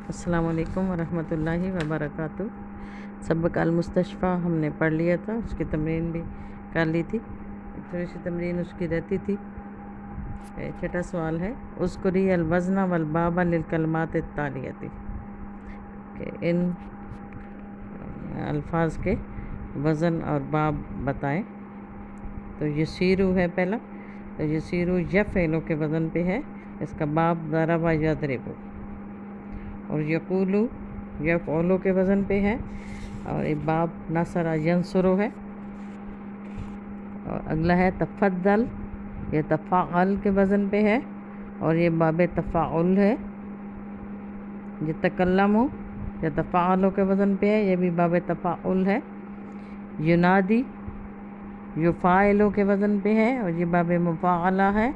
السلام علیکم ورحمۃ اللہ وبرکاتہ۔ سبق المستشفیٰ ہم نے پڑھ لیا تھا، اس کی تمرین بھی کر لی تھی، تھوڑی سی تمرین اس کی رہتی تھی۔ چھٹا سوال ہے اذکری الوزن والباب للکلمات التالیۃ، کہ ان الفاظ کے وزن اور باب بتائیں۔ تو یسیرو ہے پہلا، تو یسیرو یفعلو کے وزن پہ ہے، اس کا باب ضرب یضرب، اور یقولو یفعلو کے وزن پہ ہے، اور یہ باب نصر ینصرو ہے۔ اور اگلا ہے تفضل، یہ تفاعل کے وزن پہ ہے، اور یہ باب تفاعل ہے۔ یہ تکلمو یا تفاعلو کے وزن پہ ہے، یہ بھی باب تفاعل ہے۔ ینادی یفاعلو کے وزن پہ ہے، اور یہ باب مفاعلہ ہے۔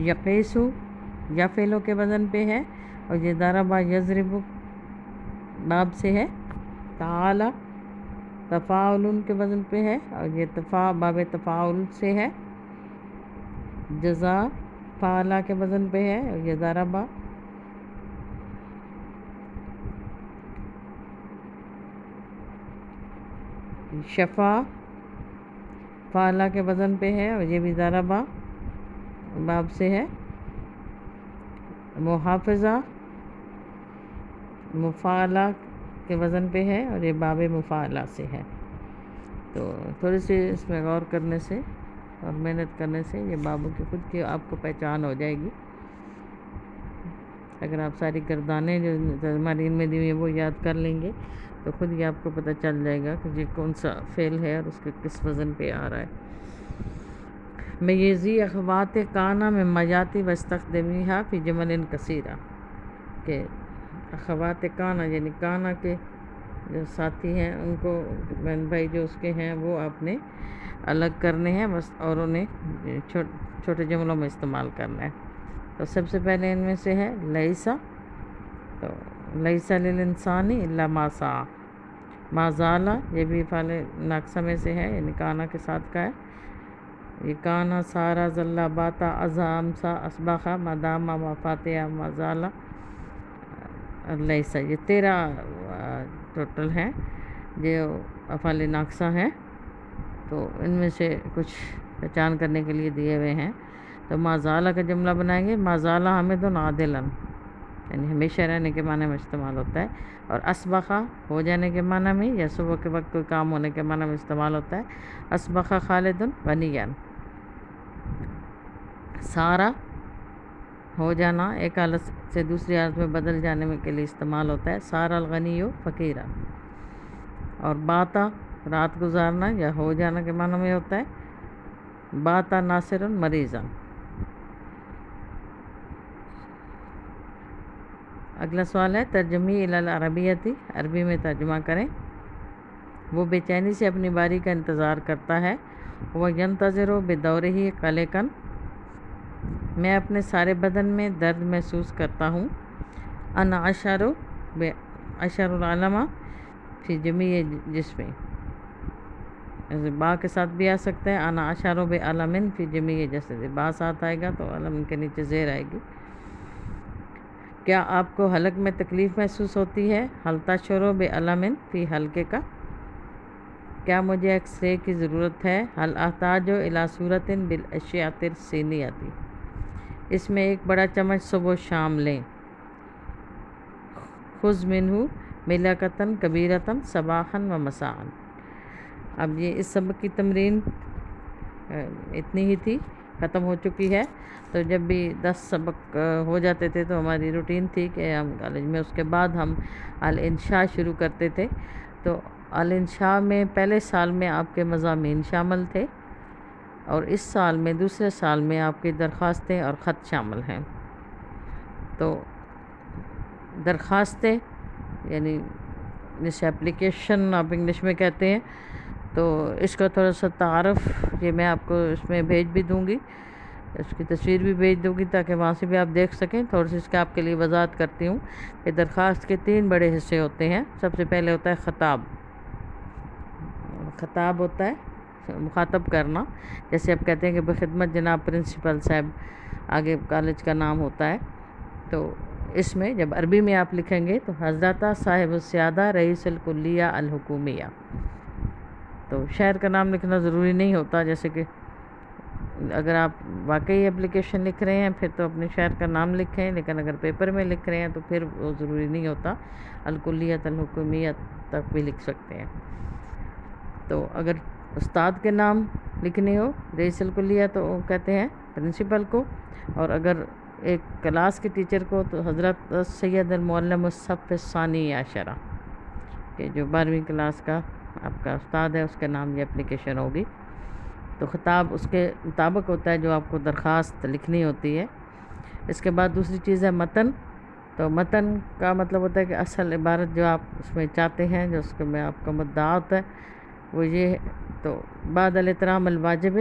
یقیسو یفعلو کے وزن پہ ہے، اور یہ ضرب یضرب باب سے ہے۔ تعالی تفاعل کے وزن پہ ہے، اور یہ باب تفاعل سے ہے۔ جزا فعلا کے وزن پہ ہے، اور یہ ضرب۔ شفا فعلا کے وزن پہ ہے، اور یہ بھی ضرب باب سے ہے۔ محافظہ مفاعلہ کے وزن پہ ہے، اور یہ باب مفاعلہ سے ہے۔ تو تھوڑی سی اس میں غور کرنے سے اور محنت کرنے سے یہ بابوں کی خود کی آپ کو پہچان ہو جائے گی۔ اگر آپ ساری گردانیں جو تمارین میں دی ہوئی ہیں وہ یاد کر لیں گے تو خود ہی آپ کو پتہ چل جائے گا کہ یہ کون سا فعل ہے اور اس کے کس وزن پہ آ رہا ہے۔ میزی اخوات کانا میں مجاتی واستخدمیہا فی جمل کثیرہ، کہ اخوات کانا یعنی کانا کے جو ساتھی ہیں ان کو بہن بھائی جو اس کے ہیں وہ آپ نے الگ کرنے ہیں بس، اور انہیں چھوٹے جملوں میں استعمال کرنا ہے۔ تو سب سے پہلے ان میں سے ہے لیسا، تو لیسا للانسانی الا ما سعی۔ ما زالا یہ بھی فعل ناقصہ میں سے ہے، یعنی کانا کے ساتھ کا ہے۔ یہ کانا سارا ظلا باتا ازا امسا اصباخا مداما وفاتیا ما زالا لیسا، یہ 13 ٹوٹل ہیں جو افعال ناقصہ ہیں۔ تو ان میں سے کچھ پہچان کرنے کے لیے دیے ہوئے ہیں۔ تو ما زالہ کا جملہ بنائیں گے، ما زالہ حامد عادلا، یعنی ہمیشہ رہنے کے معنی میں استعمال ہوتا ہے۔ اور اصبخہ ہو جانے کے معنی میں یا صبح کے وقت کوئی کام ہونے کے معنی میں استعمال ہوتا ہے۔ اصبخہ خالد غنیا۔ سارا ہو جانا ایک حالت سے دوسری حالت میں بدل جانے کے لیے استعمال ہوتا ہے۔ سارا الغنی فقیرا۔ اور باتا رات گزارنا یا ہو جانا کے معنی میں ہوتا ہے۔ باتا ناصر مریضا۔ اگلا سوال ہے ترجمی الی العربیتی، عربی میں ترجمہ کریں۔ وہ بے چینی سے اپنی باری کا انتظار کرتا ہے۔ وہ ینتظر بدورہ قلقاً، میں اپنے سارے بدن میں درد محسوس کرتا ہوں۔ انا اشعر العلم فی جمیع جسمی، با کے ساتھ بھی آ سکتا ہے۔ انا اشعر بعلم فی جمیع جسدی، با ساتھ آئے گا تو علم کے نیچے زیر آئے گی۔ کیا آپ کو حلق میں تکلیف محسوس ہوتی ہے؟ حل تشعر بعلم فی حلقے کا، کیا مجھے ایکس رے کی ضرورت ہے؟ حل احتاج الی صورت بالاشعۃ السینیۃ، اس میں ایک بڑا چمچ صبح و شام لیں۔ خذ منہ ملکۃ کبیرۃ صباحا و مساء۔ اب یہ اس سبق کی تمرین اتنی ہی تھی، ختم ہو چکی ہے۔ تو جب بھی 10 سبق ہو جاتے تھے تو ہماری روٹین تھی کہ ہم کالج میں اس کے بعد ہم الانشاء شروع کرتے تھے۔ تو الانشاء میں پہلے سال میں آپ کے مضامین شامل تھے، اور اس سال میں دوسرے سال میں آپ کی درخواستیں اور خط شامل ہیں۔ تو درخواستیں یعنی جسے اپلیکیشن آپ انگلش میں کہتے ہیں، تو اس کا تھوڑا سا تعارف یہ میں آپ کو اس میں بھیج بھی دوں گی، اس کی تصویر بھی بھیج دوں گی تاکہ وہاں سے بھی آپ دیکھ سکیں۔ تھوڑی سی اس کے آپ کے لیے وضاحت کرتی ہوں کہ درخواست کے 3 بڑے حصے ہوتے ہیں۔ سب سے پہلے ہوتا ہے خطاب۔ خطاب ہوتا ہے مخاطب کرنا، جیسے آپ کہتے ہیں کہ بخدمت جناب پرنسپل صاحب، آگے کالج کا نام ہوتا ہے۔ تو اس میں جب عربی میں آپ لکھیں گے تو حضرت صاحب السیادہ رئیس الکلیہ الحکومیہ، تو شہر کا نام لکھنا ضروری نہیں ہوتا، جیسے کہ اگر آپ واقعی اپلیکیشن لکھ رہے ہیں پھر تو اپنے شہر کا نام لکھیں، لیکن اگر پیپر میں لکھ رہے ہیں تو پھر وہ ضروری نہیں ہوتا، الکلیت الحکومیت تک بھی لکھ سکتے ہیں۔ تو اگر استاد کے نام لکھنے ہو رئیس الکلیہ تو وہ کہتے ہیں پرنسپل کو، اور اگر ایک کلاس کے ٹیچر کو تو حضرت سید المعلم الصف الثانی عشرہ، کہ جو 12ویں کلاس کا آپ کا استاد ہے اس کے نام یہ اپلیکیشن ہوگی۔ تو خطاب اس کے مطابق ہوتا ہے جو آپ کو درخواست لکھنی ہوتی ہے۔ اس کے بعد دوسری چیز ہے متن۔ تو متن کا مطلب ہوتا ہے کہ اصل عبارت جو آپ اس میں چاہتے ہیں، جو اس میں آپ کا مدعا ہوتا ہے وہ یہ ہے۔ تو بعد الاحترام الواجب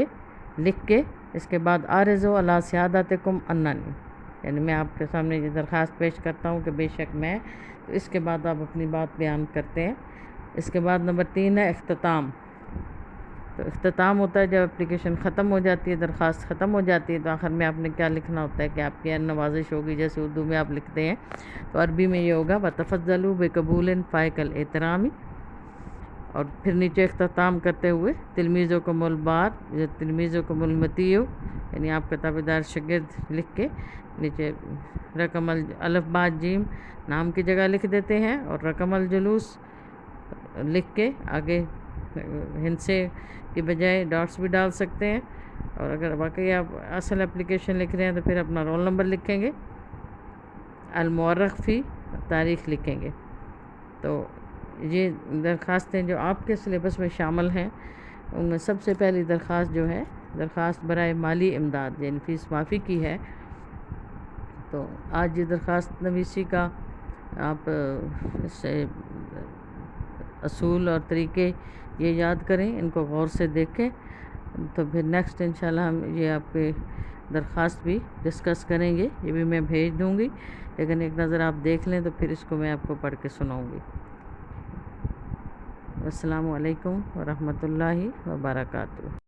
لکھ کے اس کے بعد عارضو علی سیادتکم اننی، یعنی میں آپ کے سامنے یہ درخواست پیش کرتا ہوں کہ بے شک میں، تو اس کے بعد آپ اپنی بات بیان کرتے ہیں۔ اس کے بعد نمبر 3 ہے اختتام۔ تو اختتام ہوتا ہے جب اپلیکیشن ختم ہو جاتی ہے، درخواست ختم ہو جاتی ہے، تو آخر میں آپ نے کیا لکھنا ہوتا ہے کہ آپ کی نوازش ہوگی، جیسے اردو میں آپ لکھتے ہیں تو عربی میں یہ ہوگا وَتَفَضَّلُوا بِقَبُولٍ فَائِقَ الْاحْتِرَامِ، اور پھر نیچے اختتام کرتے ہوئے تلمیذکم البار یا تلمیذکم المطیع، یعنی آپ کا تابعدار شاگرد لکھ کے نیچے رقم الف با جیم نام کی جگہ لکھ دیتے ہیں، اور رقم الجلوس لکھ کے آگے ہندسے کی بجائے ڈاٹس بھی ڈال سکتے ہیں، اور اگر واقعی آپ اصل اپلیکیشن لکھ رہے ہیں تو پھر اپنا رول نمبر لکھیں گے، المؤرخ فی تاریخ لکھیں گے۔ تو یہ درخواستیں جو آپ کے سلیبس میں شامل ہیں ان میں سب سے پہلی درخواست جو ہے درخواست برائے مالی امداد، یعنی فیس معافی کی ہے۔ تو آج یہ درخواست نویسی کا آپ اس سے اصول اور طریقے یہ یاد کریں، ان کو غور سے دیکھیں، تو پھر نیکسٹ انشاءاللہ ہم یہ آپ کے درخواست بھی ڈسکس کریں گے، یہ بھی میں بھیج دوں گی، لیکن ایک نظر آپ دیکھ لیں تو پھر اس کو میں آپ کو پڑھ کے سناؤں گی۔ السلام علیکم ورحمۃ اللہ وبرکاتہ۔